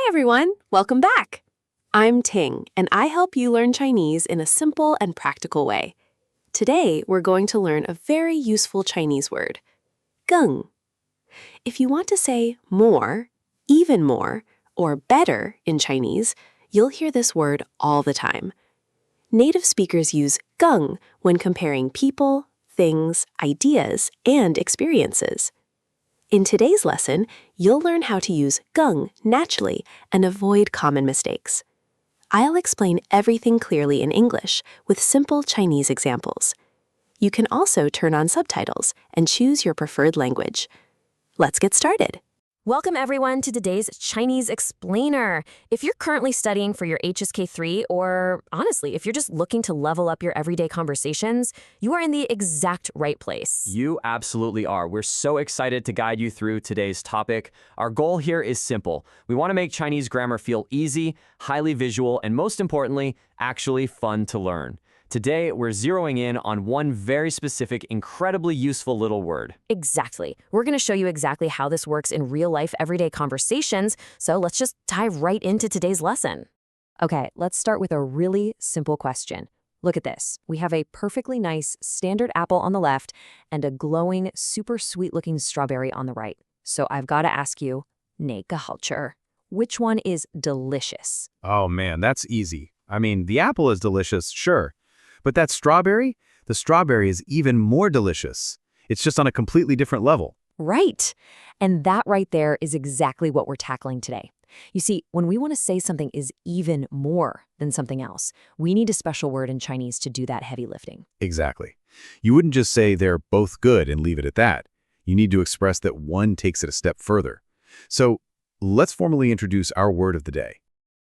Hi everyone, welcome back. I'm Ting, and I help you learn Chinese in a simple and practical way. Today, we're going to learn a very useful Chinese word, gèng. If you want to say more, even more, or better in Chinese, you'll hear this word all the time. Native speakers use gèng when comparing people, things, ideas, and experiences. In today's lesson, you'll learn how to use gèng naturally and avoid common mistakes. I'll explain everything clearly in English with simple Chinese examples. You can also turn on subtitles and choose your preferred language. Let's get started. Welcome everyone to today's Chinese Explainer. If you're currently studying for your HSK3, or honestly, if you're just looking to level up your everyday conversations, you are in the exact right place. You absolutely are. We're so excited to guide you through today's topic. Our goal here is simple. We want to make Chinese grammar feel easy, highly visual, and most importantly, actually fun to learn. Today, we're zeroing in on one very specific, incredibly useful little word. Exactly. We're going to show you exactly how this works in real-life everyday conversations, so let's just dive right into today's lesson. Okay, let's start with a really simple question. Look at this. We have a perfectly nice standard apple on the left and a glowing, super sweet-looking strawberry on the right. So I've got to ask you, 哪个好吃? Which one is delicious? Oh man, that's easy. I mean, the apple is delicious, sure. But that strawberry? The strawberry is even more delicious. It's just on a completely different level. Right. And that right there is exactly what we're tackling today. You see, when we want to say something is even more than something else, we need a special word in Chinese to do that heavy lifting. Exactly. You wouldn't just say they're both good and leave it at that. You need to express that one takes it a step further. So let's formally introduce our word of the day.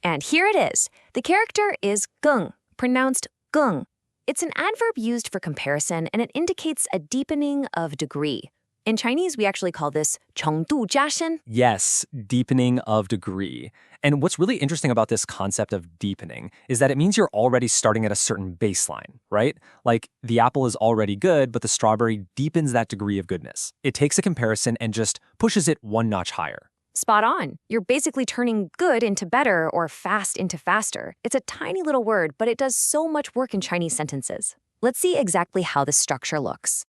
And here it is. The character is gèng, pronounced gèng. It's an adverb used for comparison, and it indicates a deepening of degree. In Chinese, we actually call this 程度加深. Yes, deepening of degree. And what's really interesting about this concept of deepening is that it means you're already starting at a certain baseline, right? Like the apple is already good, but the strawberry deepens that degree of goodness. It takes a comparison and just pushes it one notch higher. Spot on. You're basically turning good into better or fast into faster. It's a tiny little word, but it does so much work in Chinese sentences. Let's see exactly how this structure looks.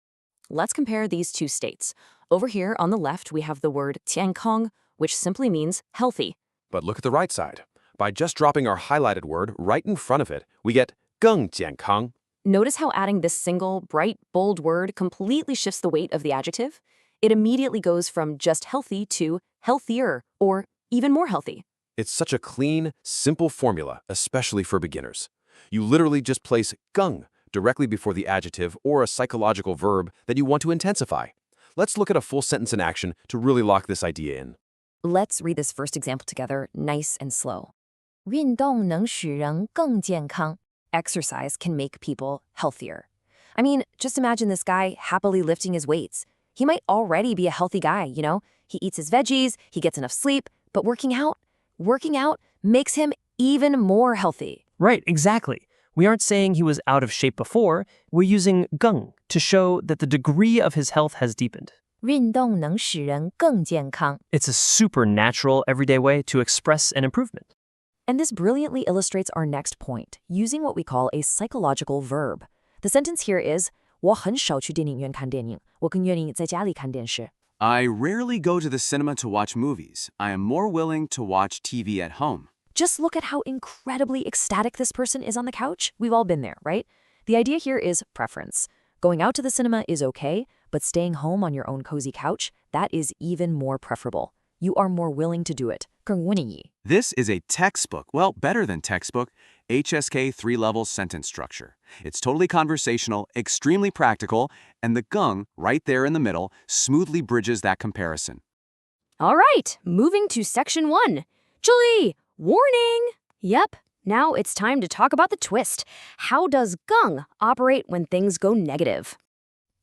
Let's compare these two states. Over here on the left, we have the word 健康, which simply means healthy. But look at the right side. By just dropping our highlighted word right in front of it, we get 更健康. Notice how adding this single, bright, bold word completely shifts the weight of the adjective? It immediately goes from just healthy to healthier, or even more healthy. It's such a clean, simple formula, especially for beginners. You literally just place 更 directly before the adjective or a psychological verb that you want to intensify. Let's look at a full sentence in action to really lock this idea in. Let's read this first example together, nice and slow. 运动能使人更健康. Exercise can make people healthier. I mean, just imagine this guy happily lifting his weights. He might already be a healthy guy, you know? He eats his veggies, he gets enough sleep, but working out makes him even more healthy. Right, exactly. We aren't saying he was out of shape before. We're using gèng to show that the degree of his health has deepened. 运动能使人更健康. It's a super natural, everyday way to express an improvement. And this brilliantly illustrates our next point, using what we call a psychological verb. The sentence here is, 我很少去电影院看电影，我更愿意在家里看电视. I rarely go to the cinema to watch movies. I am more willing to watch TV at home. Just look at how incredibly ecstatic this person is on the couch. We've all been there, right? The idea here is preference. Going out to the cinema is okay, but staying home on your own cozy couch, that is even more preferable. You are more willing to do it. 更愿意. This is a textbook, well, better than textbook, HSK 3-level sentence structure. It's totally conversational, extremely practical, and the gèng, right there in the middle, smoothly bridges that comparison. All right, moving to section 1. Julie, warning! Yep, now it's time to talk about the twist. How does gèng operate when things go negative?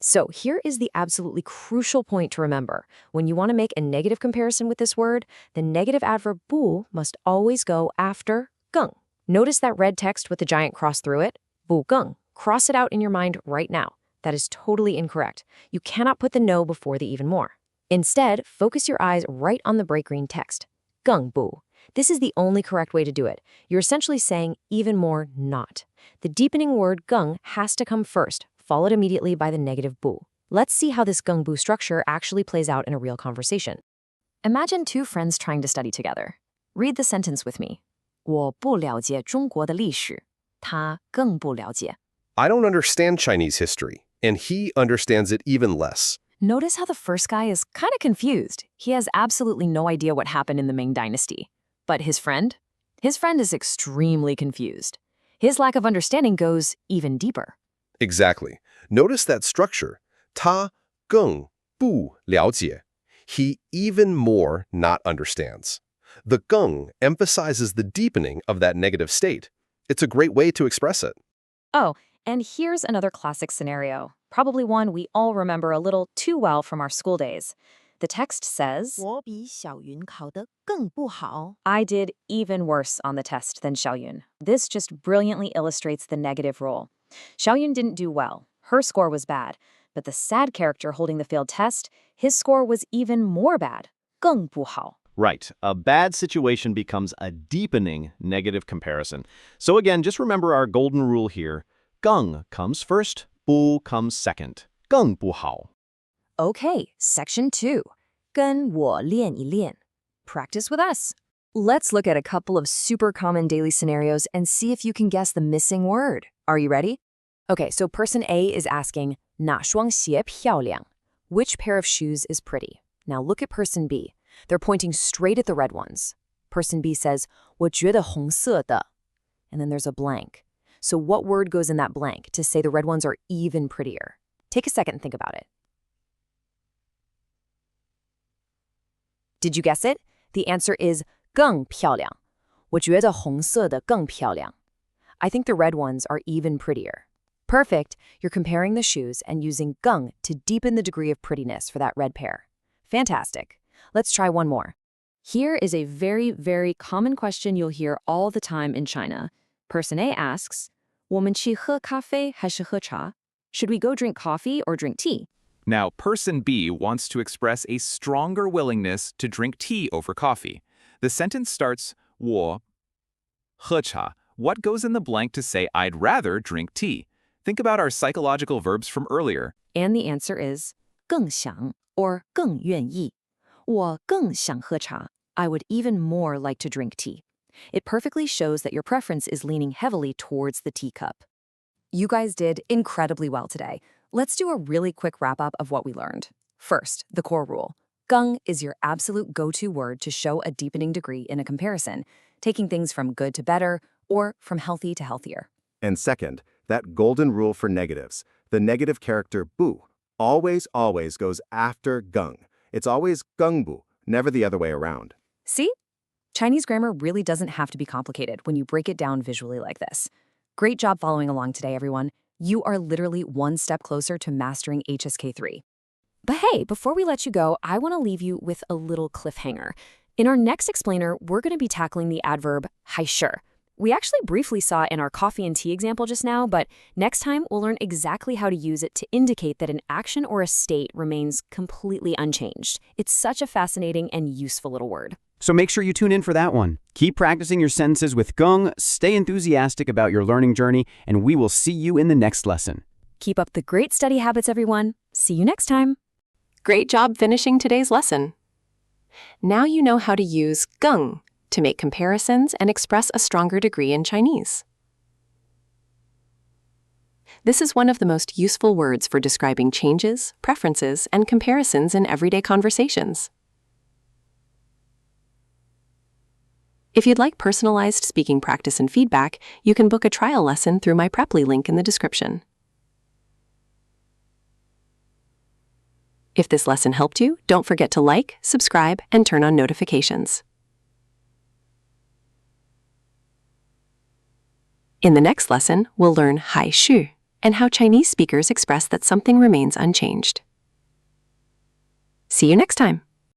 So here is the absolutely crucial point to remember. When you want to make a negative comparison with this word, the negative adverb 不 must always go after gèng. Notice that red text with the giant cross through it? 不更. Cross it out in your mind right now. That is totally incorrect. You cannot put the no before the even more. Instead, focus your eyes right on the bright green text. 更不. This is the only correct way to do it. You're essentially saying even more not. The deepening word geng has to come first, followed immediately by the negative bu. Let's see how this geng bu structure actually plays out in a real conversation. Imagine two friends trying to study together. Read the sentence with me. 我不了解中国的历史，他更不了解。 I don't understand Chinese history, and he understands it even less. Notice how the first guy is kind of confused. He has absolutely no idea what happened in the Ming Dynasty. But his friend? His friend is extremely confused. His lack of understanding goes even deeper. Exactly. Notice that structure. 他更不了解. He even more not understands. The geng emphasizes the deepening of that negative state. It's a great way to express it. Oh, and here's another classic scenario, probably one we all remember a little too well from our school days. The text says, 我比小云考得更不好。 I did even worse on the test than Xiaoyun. This just brilliantly illustrates the negative role. Xiaoyun didn't do well. Her score was bad. But the sad character holding the failed test, his score was even more bad. 更不好. Right. A bad situation becomes a deepening negative comparison. So again, just remember our golden rule here. Geng comes first, bu comes second. 更不好. Okay, section 2. 跟我练一练. Practice with us. Let's look at a couple of super common daily scenarios and see if you can guess the missing word. Are you ready? Okay, so person A is asking, 哪双鞋漂亮? Which pair of shoes is pretty? Now look at person B. They're pointing straight at the red ones. Person B says, 我觉得红色的. And then there's a blank. So what word goes in that blank to say the red ones are even prettier? Take a second and think about it. Did you guess it? The answer is 更漂亮. 我觉得红色的更漂亮. I think the red ones are even prettier. Perfect. You're comparing the shoes and using geng to deepen the degree of prettiness for that red pair. Fantastic. Let's try one more. Here is a very, very common question you'll hear all the time in China. Person A asks, 我们去喝咖啡还是喝茶? Should we go drink coffee or drink tea? Now, person B wants to express a stronger willingness to drink tea over coffee. The sentence starts, 我喝茶. What goes in the blank to say I'd rather drink tea? Think about our psychological verbs from earlier. And the answer is 更想 or 更愿意. 我更想喝茶. I would even more like to drink tea. It perfectly shows that your preference is leaning heavily towards the teacup. You guys did incredibly well today. Let's do a really quick wrap-up of what we learned. First, the core rule. Geng is your absolute go-to word to show a deepening degree in a comparison, taking things from good to better or from healthy to healthier. And second, that golden rule for negatives. The negative character bu always goes after geng. It's always gengbu, never the other way around. See? Chinese grammar really doesn't have to be complicated when you break it down visually like this. Great job following along today, everyone. You are literally one step closer to mastering HSK3. But hey, before we let you go, I want to leave you with a little cliffhanger. In our next explainer, we're going to be tackling the adverb 还是. We actually briefly saw it in our coffee and tea example just now, but next time we'll learn exactly how to use it to indicate that an action or a state remains completely unchanged. It's such a fascinating and useful little word. So make sure you tune in for that one. Keep practicing your sentences with geng, stay enthusiastic about your learning journey, and we will see you in the next lesson. Keep up the great study habits, everyone. See you next time. Great job finishing today's lesson. Now you know how to use geng to make comparisons and express a stronger degree in Chinese. This is one of the most useful words for describing changes, preferences, and comparisons in everyday conversations. If you'd like personalized speaking practice and feedback, you can book a trial lesson through my Preply link in the description. If this lesson helped you, don't forget to like, subscribe, and turn on notifications. In the next lesson, we'll learn 还是 and how Chinese speakers express that something remains unchanged. See you next time!